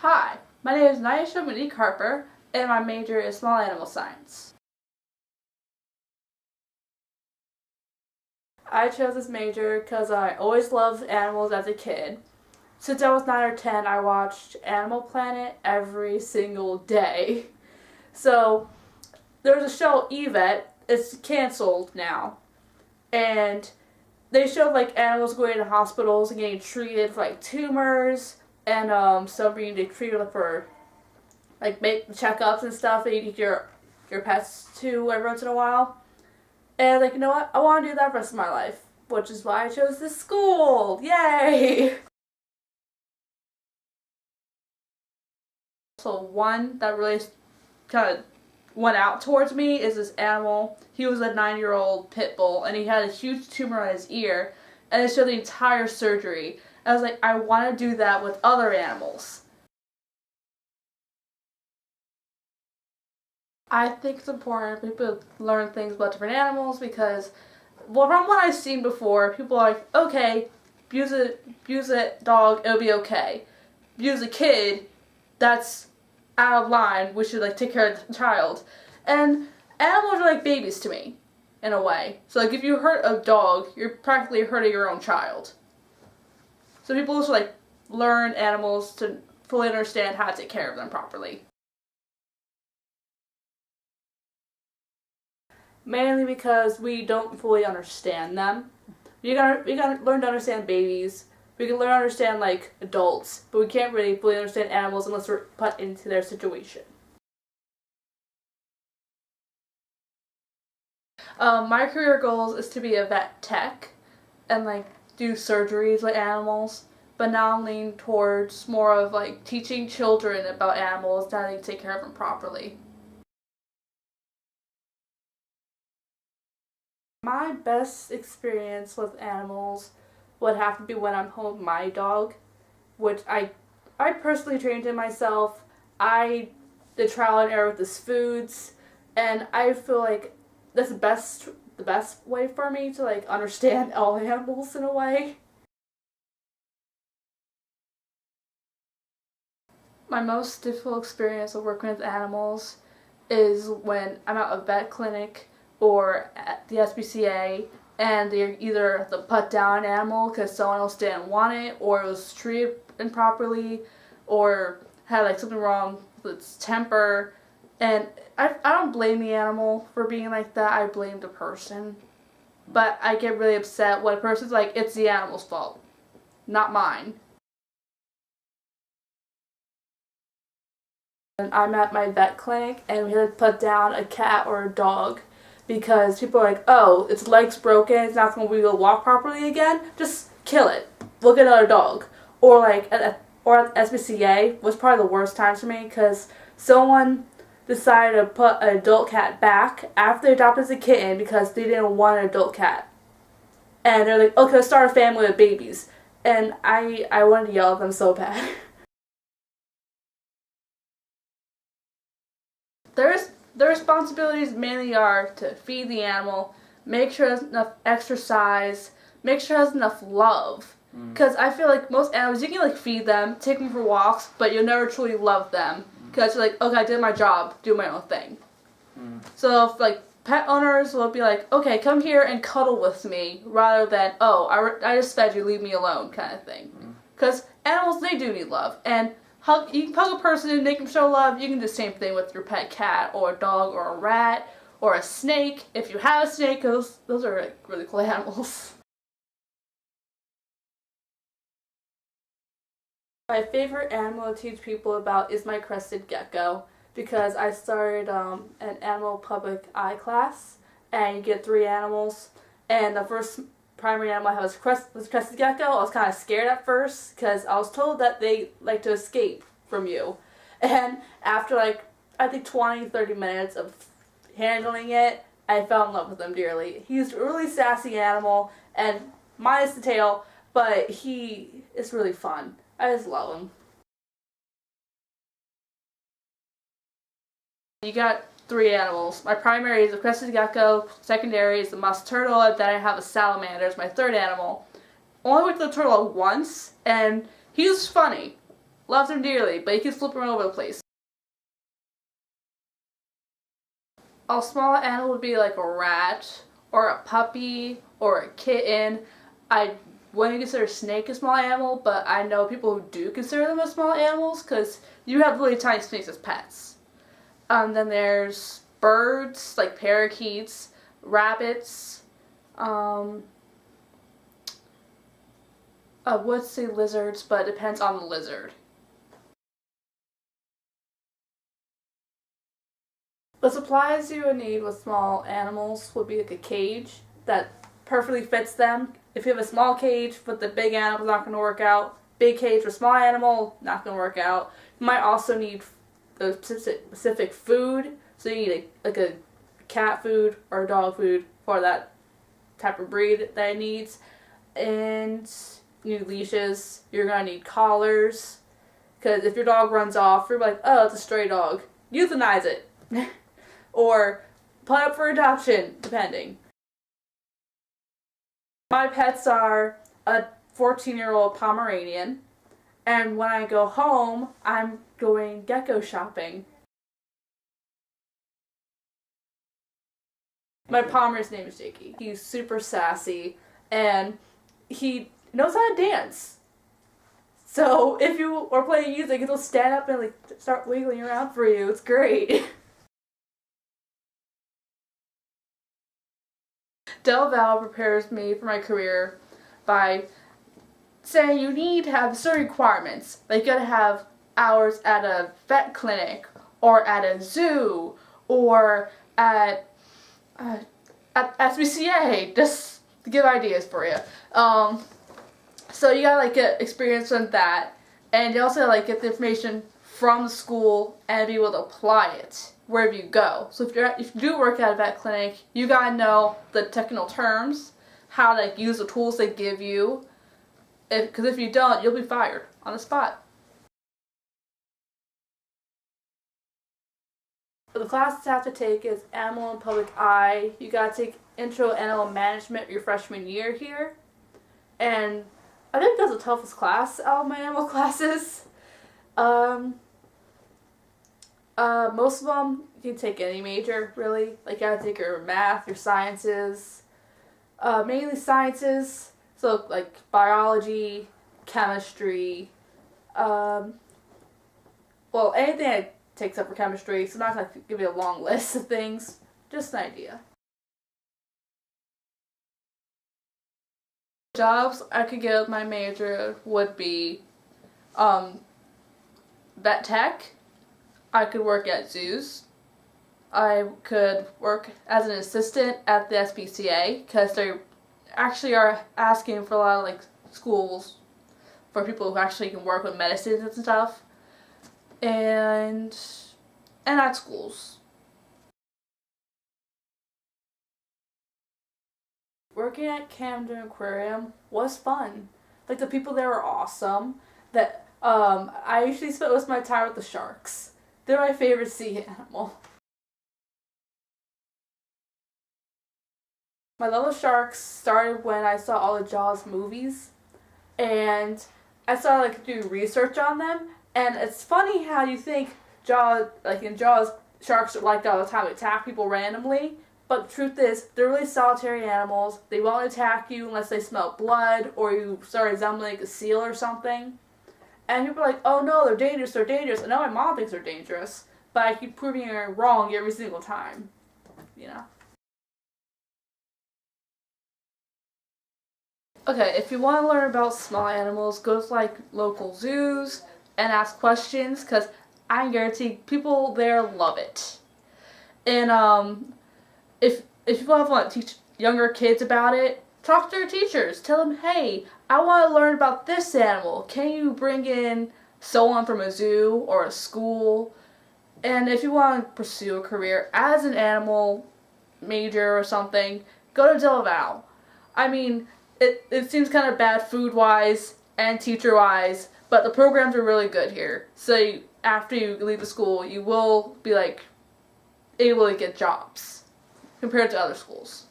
Hi, my name is Nyeisha Harper, and my major is small animal science. I chose this major because I always loved animals as a kid. Since I was 9 or 10, I watched Animal Planet every single day. So, there was a show, Yvette, it's canceled now, and they showed like animals going to hospitals and getting treated for like tumors, and some being treated for like make checkups and stuff that you take your pets to every once in a while. And like, you know what? I want to do that for the rest of my life, which is why I chose this school. Yay! So one that really kind of went out towards me is this animal. He was a 9-year-old pit bull, and he had a huge tumor on his ear, and it showed the entire surgery. I was like, I want to do that with other animals. I think it's important for people to learn things about different animals because, well, from what I've seen before, people are like, okay, abuse a dog, it'll be okay. Abuse a kid, that's out of line. We should like take care of the child. And animals are like babies to me, in a way. So like if you hurt a dog, you're practically hurting your own child. So people should like learn animals to fully understand how to take care of them properly. Mainly because we don't fully understand them. We gotta learn to understand babies. We can learn to understand like adults, but we can't really fully understand animals unless we're put into their situation. My career goals is to be a vet tech and like do surgeries with animals, but now I'm leaning towards more of like teaching children about animals, how to take care of them properly. My best experience with animals would have to be when I'm home with my dog, which I personally trained him myself. I did trial and error with his foods, and I feel like that's the best way for me to like understand all animals in a way. My most difficult experience of working with animals is when I'm at a vet clinic or at the SPCA and they either have to put down an animal because someone else didn't want it or it was treated improperly or had like something wrong with its temper. And I don't blame the animal for being like that, I blame the person. But I get really upset when a person's like, it's the animal's fault, not mine. And I'm at my vet clinic and we had to put down a cat or a dog because people are like, oh, its leg's broken, it's not going to be able to walk properly again, just kill it. We'll get another dog. Or like, at SPCA was probably the worst times for me because someone decided to put an adult cat back after they adopted as a kitten because they didn't want an adult cat. And they're like, okay, let's start a family with babies. And I wanted to yell at them so bad. Their responsibilities mainly are to feed the animal, make sure it has enough exercise, make sure it has enough love. Because I feel like most animals, you can like feed them, take them for walks, but you'll never truly love them. Because you're like, okay, I did my job, do my own thing. So if like pet owners will be like, okay, come here and cuddle with me, rather than, oh, I just fed you, leave me alone, kind of thing. Because animals, they do need love. And you can hug a person and make them show love. You can do the same thing with your pet cat or a dog or a rat or a snake. If you have a snake, those are like really cool animals. My favorite animal to teach people about is my crested gecko because I started an animal public eye class and you get 3 animals and the first primary animal I had was crested gecko. I was kind of scared at first because I was told that they like to escape from you. And after like, I think 20-30 minutes of handling it, I fell in love with him dearly. He's a really sassy animal and minus the tail, but he is really fun. I just love him. You got 3 animals. My primary is a crested gecko, secondary is the musk turtle, and then I have a salamander as my 3rd animal. Only went to the turtle once, and he was funny. loves him dearly, but he keeps flipping all over the place. A small animal would be like a rat, or a puppy, or a kitten. I wouldn't consider a snake a small animal, but I know people who do consider them as small animals because you have really tiny snakes as pets. Then there's birds, like parakeets, rabbits, I would say lizards, but it depends on the lizard. The supplies you would need with small animals would be like a cage that perfectly fits them. If you have a small cage with the big animal, not going to work out. Big cage with small animal, not going to work out. You might also need a specific food, so you need like a cat food or a dog food for that type of breed that it needs. And you need leashes. You're going to need collars, because if your dog runs off, you're like, oh, it's a stray dog. Euthanize it. Or put up for adoption, depending. My pets are a 14-year-old Pomeranian, and when I go home, I'm going gecko shopping. My Pomer's name is Jakey. He's super sassy, and he knows how to dance. So if you are playing music, he'll stand up and like start wiggling around for you. It's great. Del Val prepares me for my career by saying you need to have certain requirements. Like you gotta have hours at a vet clinic, or at a zoo, or at SPCA, just to give ideas for you. So you gotta like get experience on that, and you also like get the information from the school and be able to apply it wherever you go. So if you do work at a vet clinic, you gotta know the technical terms, how to like, use the tools they give you. Because if you don't, you'll be fired on the spot. The classes I have to take is Animal and Public Eye. You gotta take Intro Animal Management your freshman year here. And I think that's the toughest class out of my animal classes. Most of them, you can take any major, really. Like, you gotta take your math, your sciences. Mainly sciences. So, like, biology, chemistry. Well, anything that takes up for chemistry. So, I'm not gonna give you a long list of things. Just an idea. Jobs I could get with my major would be vet tech. I could work at zoos. I could work as an assistant at the SPCA, because they actually are asking for a lot of like schools for people who actually can work with medicines and stuff, and at schools. Working at Camden Aquarium was fun. Like, the people there were awesome. That I usually spent most of my time with the sharks. They're my favorite sea animal. My love of sharks started when I saw all the Jaws movies, and I started like doing research on them. And it's funny how you think Jaws, like in Jaws, sharks are like that all the time, they attack people randomly. But the truth is, they're really solitary animals. They won't attack you unless they smell blood or you start resembling like a seal or something. And people are like, oh no, they're dangerous, they're dangerous. I know my mom thinks they're dangerous, but I keep proving her wrong every single time. You know? Okay, if you want to learn about small animals, go to like local zoos and ask questions, because I guarantee people there love it. And if you want to teach younger kids about it, talk to their teachers. Tell them, hey, I want to learn about this animal. Can you bring in someone from a zoo or a school? And if you want to pursue a career as an animal major or something, go to Del Val. I mean, it seems kind of bad food-wise and teacher-wise, but the programs are really good here. So after you leave the school, you will be like able to get jobs compared to other schools.